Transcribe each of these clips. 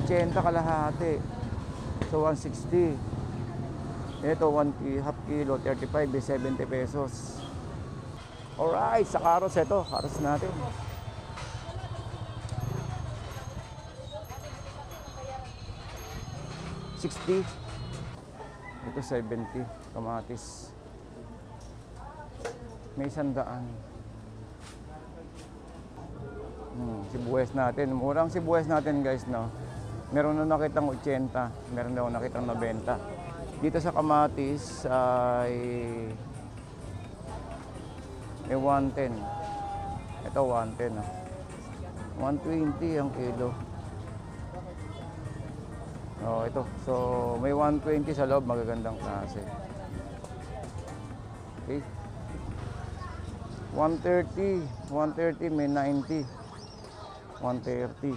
80 kalahati. So 160. Ito 1 half kilo, 35 is 70 pesos. Alright, sa karos ito, karos natin. $60. Ito 70, kamatis. May 100. Sibuyas natin. Murang sibuyas natin guys, no? Meron na nakitang 80, meron na nakitang 90. Dito sa kamatis ay may 110. Ito 110, no? 120 ang kilo. Oh, ito. So, may 120 sa loob, magagandang klase. Okay. 130 may 90. 130.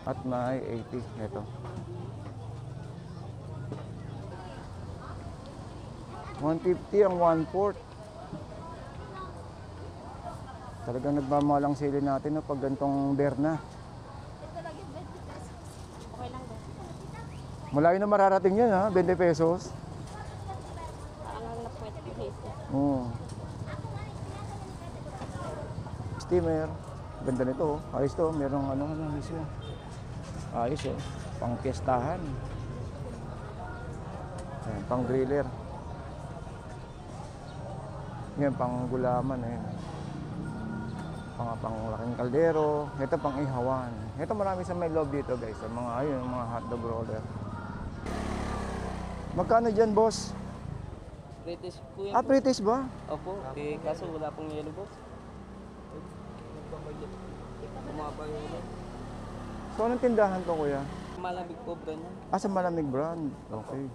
At may 80. Ito. 150 ang 1/4. Talagang nagmamalang sili natin, no, pag gantong berna. Malayo na mararating yan, ha? 20 pesos. Oo. Steamer. Ganda nito, oh. Ayos to. Merong ano siya. Ayos, oh. Pang piyestahan. Ayan, pang griller. Yan, pang gulaman, eh. Pang laking kaldero. Ito pang ihawan. Ito marami sa may loob dito, guys. Sa mga ayun, mga hotdog roller. Magkano dyan, boss? British po yan. Ah, British ba? Opo, kaso wala pong yellow box. Bumaba yung yellow. So, anong tindahan to, kuya? Malamig po brand yan. Ah, sa Malamig brand. Okay.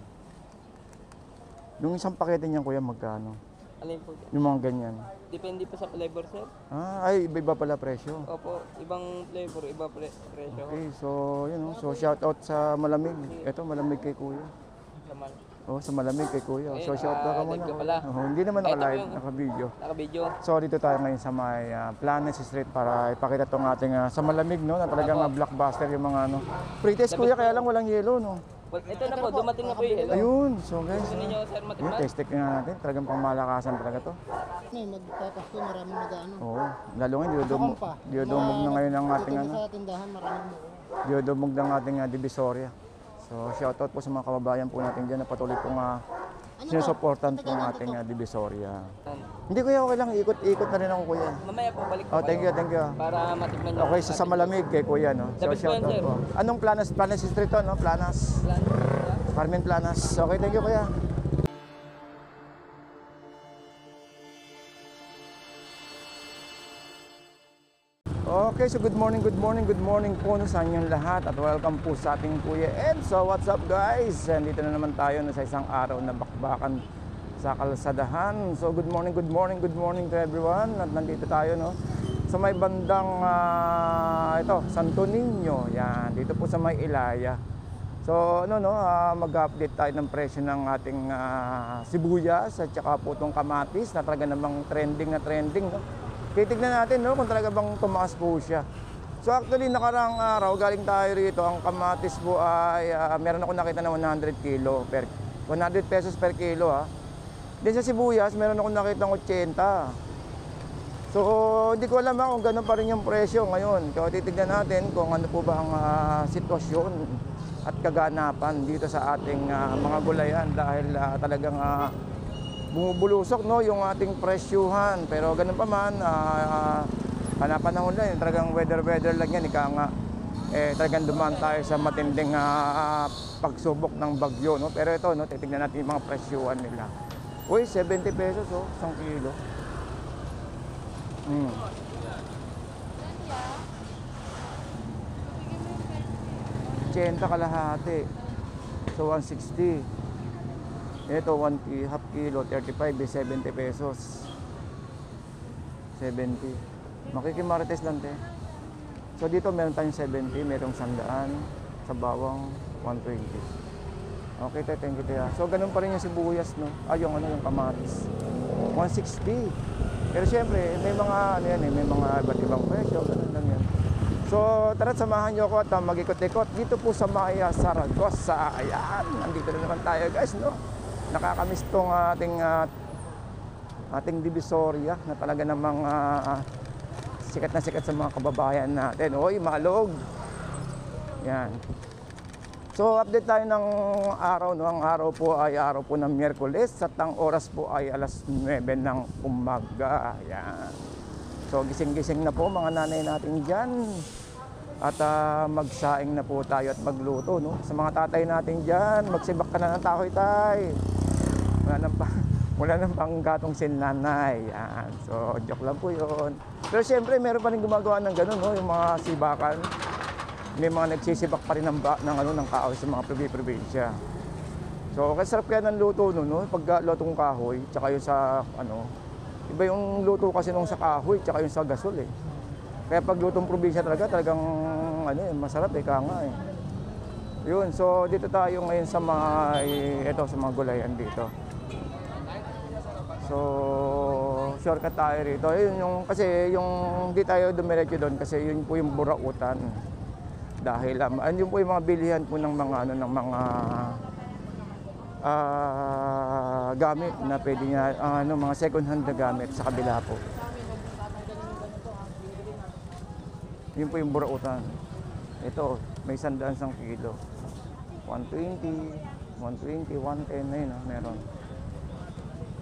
Yung isang pakete niyan, kuya, magkano? Alin po yan? Yung mga ganyan. Depende po sa flavor, sir. Ah, ay, iba pala presyo. Opo, ibang flavor, iba presyo. Okay, so, yun, oh. So, shout out sa Malamig. Ito, Malamig kay kuya. Samal. Oh, sa Malamig kay kuya. So, shout out ka muna. live ka pala. Oh, hindi naman naka-live, Ito po naka-video. Naka-video. So, dito tayo ngayon sa may Planes Street para ipakita tong ating sa Malamig, no? Na talagang blockbuster yung mga ano. Pretest, kuya, kaya lang walang yellow, no? Well, ito na po, dumating na po yung hello. Ayun, so guys. Gusto ninyo, sir, Yun, matikman? test nga natin. Talagang pangmalakasan talaga to. May magpapasko, maraming nag-ano. Oo, lalo nga, diodumog na ngayon ang ating ano. Sa tindahan, maraming Diodumog ng ating Divisoria. So, shoutout po sa mga kababayan po natin dyan na patuloy pong sinusuportan po ng ating Divisoria. Hindi kuya, okay lang. Ikot-ikot na rin ako, kuya. Mamaya po, balik po Oh, thank you, thank you. para matikman nyo. Okay, sa Malamig kay kuya, no? So, Dapat po yan, shoutout sir. po. Anong Planas? Planas Street to, no? Planas. Carmen Planas. Okay, thank you, kuya. Okay, so good morning po sa inyong lahat at welcome po sa ating Kuya Ed. So what's up guys? Dito na naman tayo sa isang araw na bakbakan sa kalsadahan. So good morning to everyone. At nandito tayo, no, sa may bandang ito, Santo Niño. Yan, dito po sa may Ilaya. So mag-update tayo ng presyo ng ating sibuyas at saka po itong kamatis na talaga namang trending, no? Titignan natin, no, kung talaga bang tumaas po siya. So actually, nakarang araw, galing tayo rito, ang kamatis po ay meron ako nakita na 100 pesos per kilo, ha. Din sa sibuyas, meron ako nakita ng 80. So hindi ko alam kung gano'n pa rin yung presyo ngayon. So titignan natin kung ano po ba ang sitwasyon at kaganapan dito sa ating mga gulayan dahil talagang bumubulusok, no, yung ating presyuhan. Pero ganun pa man, panapanahon lang, talagang weather lang yan, ika nga. Talagang dumaan tayo sa matinding pagsubok ng bagyo, no. Pero ito, no, titignan natin yung mga presyuhan nila. Uy, 70 pesos, oh, 1 kilo. 80 kalahati. So 160. Ito 1 half kilo, 35 is 70 pesos. 70. Makikimarites lang, te. So dito meron tayong 70, merong 100, sa bawang 120. Okay, te, thank you, te. So ganun pa rin yung sibuyas, no. Yung yung kamatis. 160. Pero syempre, may mga may mga iba't ibang presyo, ganun lang yan. So tara, samahan nyo ako at mag-ikot-ikot dito po sa Maya Zaragoza. Ayan, nandito na naman tayo guys, no? Nakakamiss tong ating Divisoria na talaga namang sikat na sikat sa mga kababayan natin. Oy, Malog! Yan. So update tayo ng araw, no? Ang araw po ay araw po ng Miyerkules at ang oras po ay alas 9 ng umaga. Yan. So gising-gising na po mga nanay natin dyan. At magsaing na po tayo at magluto, no? Sa mga tatay natin dyan, magsibak ka na ng takoy, tay. Wala nang panggatong sin nanay. Yan. So joke lang po yun. Pero siyempre meron pa rin gumagawa ng ganun, no? Yung mga sibakan. May mga nagsisibak pa rin ng kahoy sa mga probinsya. So kasarap kaya ng luto nun, no? Pag lutong kahoy, tsaka yung sa iba yung luto kasi nung sa kahoy, tsaka yung sa gasol eh. Kaya pag lutong probinsya talagang masarap kaya nga eh. Yun, so dito tayo ngayon sa sa mga gulayan dito. So shortcut tayo rito. Yun kasi di tayo dumiretso doon kasi yun po yung Burautan. Dahil yun po yung mga bilihan po ng mga gamit na pwede niya mga second hand na gamit sa kabila po. Yun po yung Burautan. Ito, may 100 kilo. 120, 110 na meron.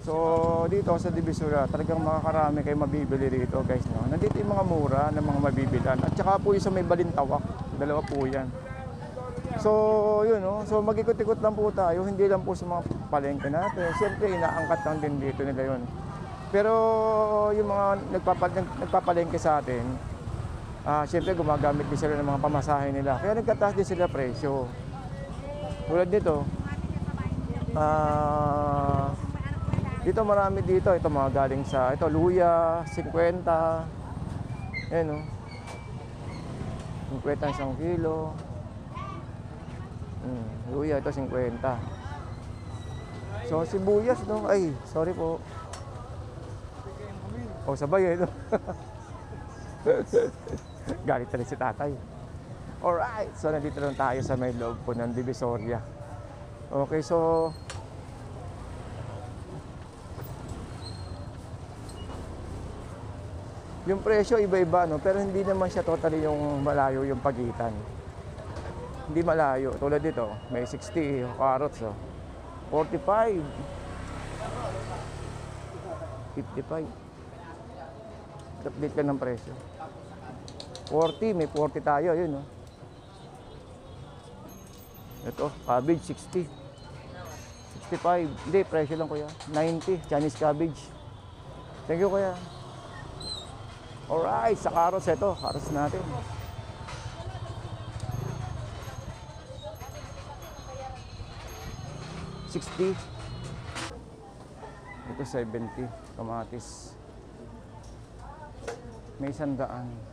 So dito sa Divisoria, talagang makakarami kayo mabibili dito guys, no? Nandito yung mga mura na mga mabibilan. At saka po yung sa may Balintawak, dalawa po yan. So yun, no? So mag-ikot-ikot lang po tayo, hindi lang po sa mga palengke natin. Siyempre inaangkat lang din dito nila yun. Pero yung mga nagpapalengke sa atin, siyempre gumagamit din sila ng mga pamasahe nila. Kaya nagtataas din sila presyo. Tulad dito, dito marami dito. Ito mga galing sa luya, 50. Ayan o. 50 isang kilo. Luya ito 50. So sibuyas, no? Ay, sorry po. Sabay ito. Galit na rin si tatay. Alright, so nandito lang tayo sa may loob po ng Divisoria. Okay, so yung presyo iba-iba, no? Pero hindi naman siya totally yung malayo yung pagitan. Hindi malayo. Tulad dito, may 60 carrots, 45. 55. Update ka ng presyo. 40, may 40 tayo, yun, no? Ito, cabbage 60. 65. Hindi, presyo lang kuya. 90, Chinese cabbage. Thank you kuya. Alright, sa carrots ito, carrots natin. $60. Ito 70, kamatis. May 100.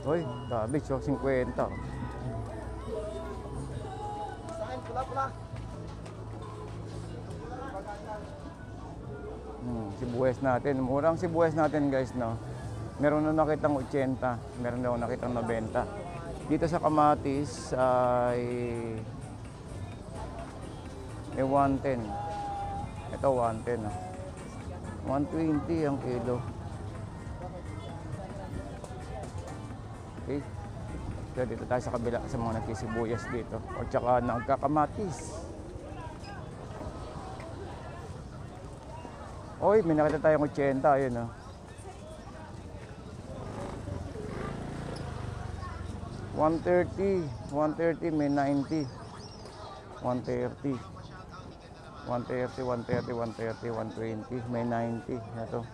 Hoy, cabbage 50. Sibuyas natin. Murang sibuyas natin guys, no? Meron na nakitang 80, meron na nakitang 90. Dito sa kamatis ay may 110. Ito 110, no? 120 ang kilo. Okay. So dito tayo sa kabila sa mga nagkisibuyas dito. O tsaka nagkakamatis. Oy, may nakita tayong 80, ayun oh. 130, 130, may 90. 130. 130, 120, may 90. Ito.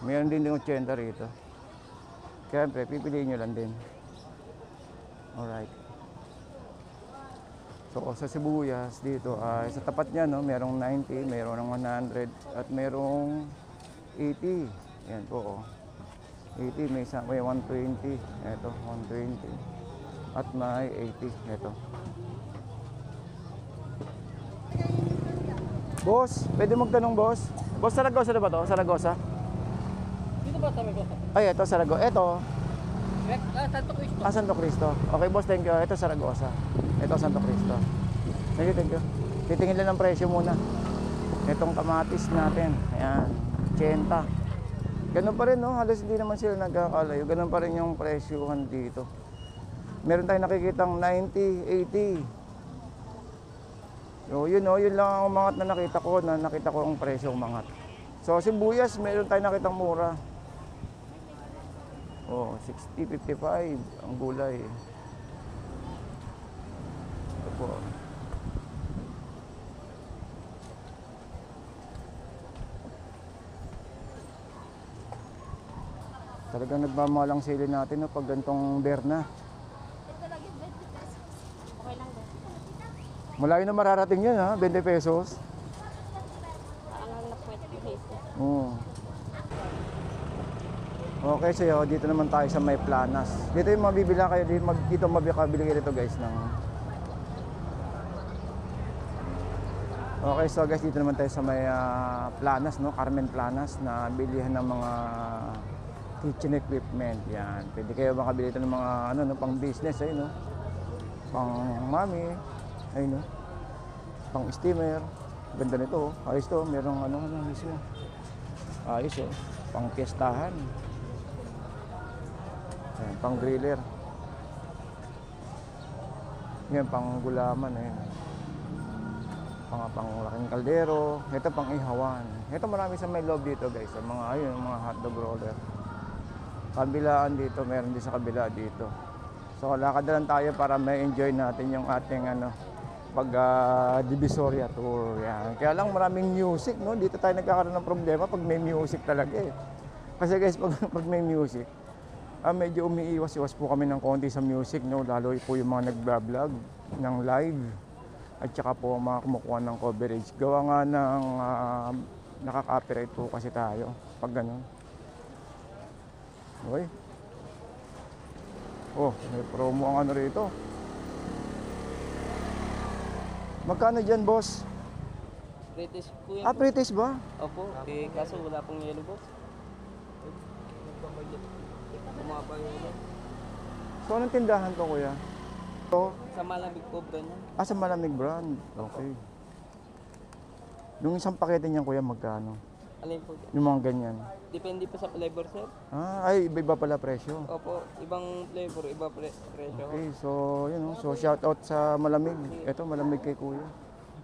Mayroon din 80 rito. Siyempre, pipiliin nyo lang din. Alright. So, sa sibuyas dito, sa tapat niya, no, merong 90, merong 100, at merong 80. Ayan po, oh. 80, may isa, may 120. Ito, 120. At may 80. Ito. Boss, pwede magtanong, boss? Boss, Saragosa na ba to? Saragosa? Dito ba sa Megosa? Ay, ito, Saragosa. Ito, Santo Cristo. Santo Cristo. Okay, boss, thank you. Ito, Saragosa. Ito, Santo Cristo. Thank you, thank you. Titingin lang ng presyo muna. Itong kamatis natin. Ayan, 80. Ganun pa rin, no? Halos hindi naman sila nagkakalayo. Ganun pa rin yung presyohan dito. Meron tayong nakikitang 90, 80. So, yun, no? Yun lang ang umangat na nakita ko ang presyo umangat. So, sibuyas, meron tayong nakitang mura. Oh, 60, 55 ang gulay. Ito po. Talagang nagmamalang sili natin, no, pag gantong berna. Ito lagi 20 pesos. Okay lang ba? Malayo na mararating yun, ha? 20 pesos. Parang na 20 pesos. Oo. Okay, so dito naman tayo sa May Planas. Dito yung mabibila kayo, dito mabibili kayo dito, guys, ng... Okay, so guys, dito naman tayo sa May Planas, no? Carmen Planas, na bilihan ng mga kitchen equipment. Yan. Pwede kayo makabili ito ng mga ano, no, pang business, ay, no? Pang mami, ay, no? Pang steamer. Ganda nito, oh. Ayos to, merong ano mismo. Ayos, oh. Pang piyestahan. Ayan, pang griller. Yan, pang gulaman, eh. Pang laking kaldero. Ito pang ihawan. Ito marami sa may loob dito, guys. Sa mga ayun, mga hotdog roller. Kabilaan dito, meron din sa kabila dito. So lakad na lang tayo para may enjoy natin yung ating ano pag Divisoria tour. Yan. Kaya lang maraming music, no? Dito tayo nagkakaroon ng problema pag may music talaga, eh. Kasi guys, pag may music, medyo umiiwas-iwas po kami ng konti sa music, no? Lalo po yung mga nagba-vlog ng live at saka po mga kumukuha ng coverage. Gawa nga ng nakaka-copyright po kasi tayo pag ganun. Okay. Oh, may promo ang ano rito. Magkano dyan, boss? British po yan. British ba? Opo. Eh, kaso wala pong yellow boss. Bumaba yung yellow. So, anong tindahan to, kuya? To? Sa malamig po brand yan. Sa Malamig brand. Okay. Yung isang pakete niyan, kuya, magkano? Alin po? Yung mga ganyan. Depende po sa flavor, sir. Ay, iba-iba pala presyo. Opo. Ibang flavor, iba presyo. Okay, so, yun, no? So, shout out sa Malamig. Ito, Malamig kay kuya.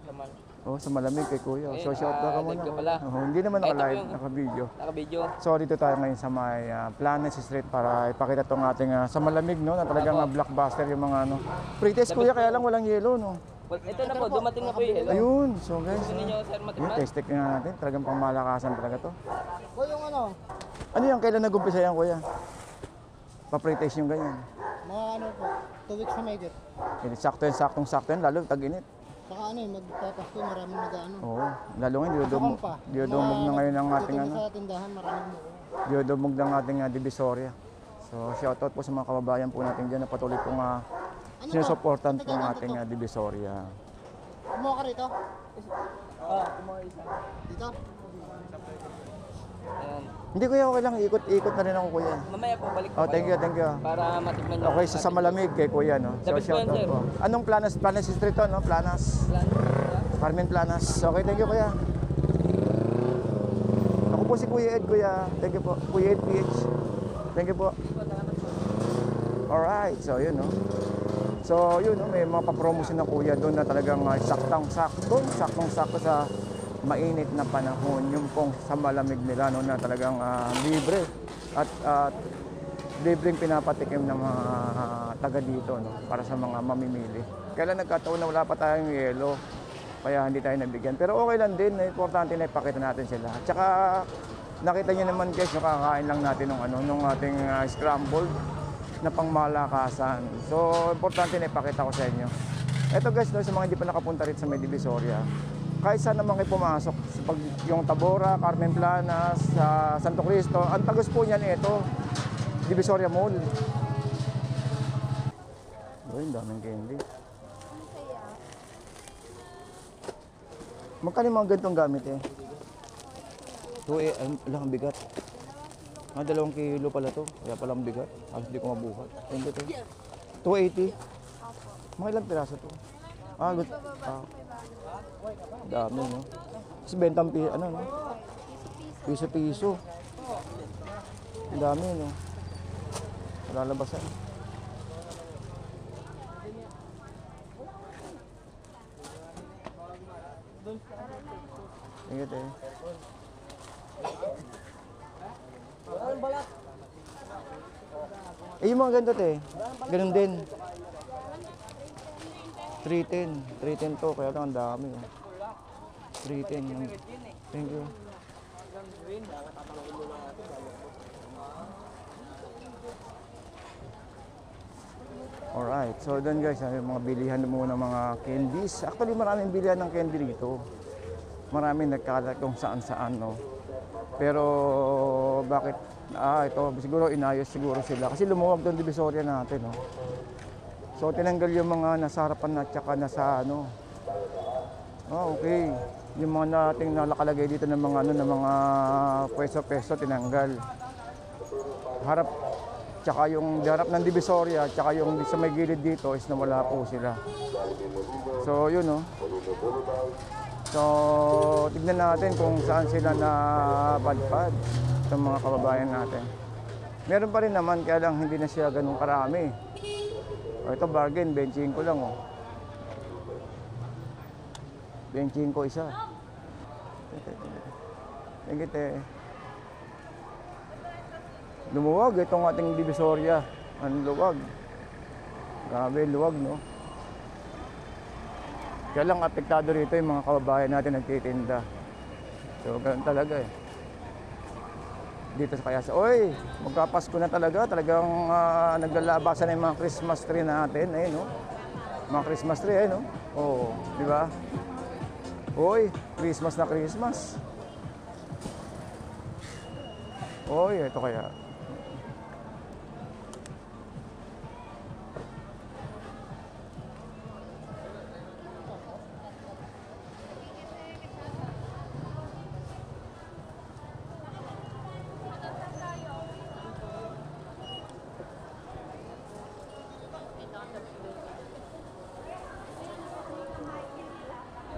Sa mal. Sa Malamig kay kuya. So, shout out ka muna. live ka pala. Hindi naman Ito naka-live, yung- naka-video. Naka-video. So dito tayo ngayon sa may Planas Street para ipakita tong ating sa Malamig, no, na talagang blockbuster yung mga ano. Pretest, kuya, kaya lang walang yelo, no. Well, ito na po, dumating na po yung hello. Ayun, so guys. Gusto ninyo, sir, Yun, matikman? test nga natin. Talagang pangmalakasan talaga to. O yung ano, Ano yan? Kailan nag-umpisa yan, kuya? Pa-pretest yung ganyan. mga ano po, 2 weeks na may get. Sakto yan, saktong-sakto yan, lalo tag-init. Saka ano eh, magpapasko, maraming nag-ano. Oo, lalo ngayon, Sakong pa. diodumog na ngayon ang ating Tutuloy ano. sa tindahan, maraming mo. Diodumog ng ating Divisoria. So, shoutout po sa mga kababayan po natin dyan na patuloy pong sinusuportan po ng ating Divisoria. Kumuha ka rito? Kumuha isa. Dito? Ayan. Hindi, kuya, okay lang. Ikot-ikot na rin ako, kuya. Mamaya po, balik po Oh, thank you, kayo. thank you. Para matikman nyo. Okay, sa Malamig kay kuya, no? So, Dapat shout out sir. po. Anong Planas? Planas Street to, no? Planas. Carmen Planas. Okay, thank you, kuya. Ako po si Kuya Ed, kuya. Thank you po. Kuya Ed PH. Thank you po. Alright, so yun, no? So, yun, no? May mga papromotion ng kuya doon na talagang saktong-sakto sa mainit na panahon. Yung pong sa Malamig nila, no? Na talagang libre. At libreng pinapatikim ng mga taga dito, no? Para sa mga mamimili. Kailan nagkataon na wala pa tayong yelo, kaya hindi tayo nabigyan. Pero okay lang din, importante na ipakita natin sila. At saka nakita niyo naman guys, nakakain lang natin nung ating scrambled na pangmalakasan. So importante na ipakita ko sa inyo. Ito guys, no, sa mga hindi pa nakapunta rin sa May Divisoria, kahit saan naman kayo pumasok, pag yung Tabora, Carmen Planas, sa Santo Cristo, ang tagos po niyan ito, Divisoria Mall. Uy, ang daming candy. Magkano yung mga ganitong gamit eh? Ito eh, ang bigat. 2 kilo pala to, kaya palang bigat. Halos di ko mabuhat. Thank you, 280? Mga ilang piraso to? Good. Dami, no? Kasi bentang ano, no? Piso-piso. Ang dami, no? Lalabasan. Ingat eh. Eh, yung mga ganito eh. Ganun din. 310 to, kaya lang ang dami. 310. Thank you. Alright, so doon guys, yung mga bilihan muna ng mga candies. Actually, maraming bilihan ng candy dito. Maraming nagkalat kung saan-saan, no? Pero bakit? Ito, siguro inayos siguro sila. Kasi lumuwag doon Divisoria natin, no? So, tinanggal yung mga nasa harapan at saka nasa ano. Okay. Yung mga nating nalakalagay dito ng mga ano, ng mga pwesto-pwesto tinanggal. Harap, tsaka yung harap ng Divisoria, tsaka yung sa may gilid dito is nawala po sila. So, yun, no? So, tignan natin kung saan sila na padpad ng mga kababayan natin. Meron pa rin naman, kaya lang hindi na siya ganun karami. O, ito bargain, 25 lang, oh. 25 isa. Tingit eh. Lumuwag itong ating Divisoria. Ang luwag. Grabe, luwag, no? Kaya lang apektado rito yung mga kababayan natin nagtitinda. So, ganun talaga eh. Dito sa Kayasa. Oy, magkapasko na talaga. Talagang naglalabasan na yung mga Christmas tree natin. Ayun, no? Mga Christmas tree, ayun, no? Oo, di ba? Oy, Christmas na Christmas. Oy, ito kaya.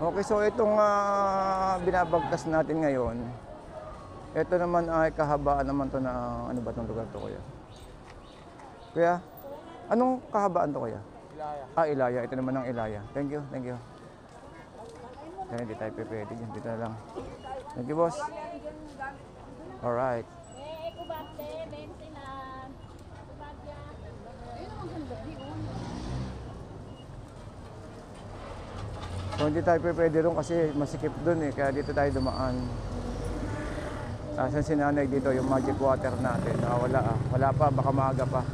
Okay, so itong binabagtas natin ngayon, ito naman ay kahabaan naman to na ano ba itong lugar to, kuya? Kuya, anong kahabaan to, kuya? Ilaya. Ilaya. Ito naman ang Ilaya. Thank you, thank you. Kaya hindi tayo pwede dyan. Dito na lang. Thank you, boss. Alright. So hindi tayo pwede rin kasi masikip dun eh, kaya dito tayo dumaan. Saan si nanay dito, yung magic water natin. Wala pa, baka maaga pa.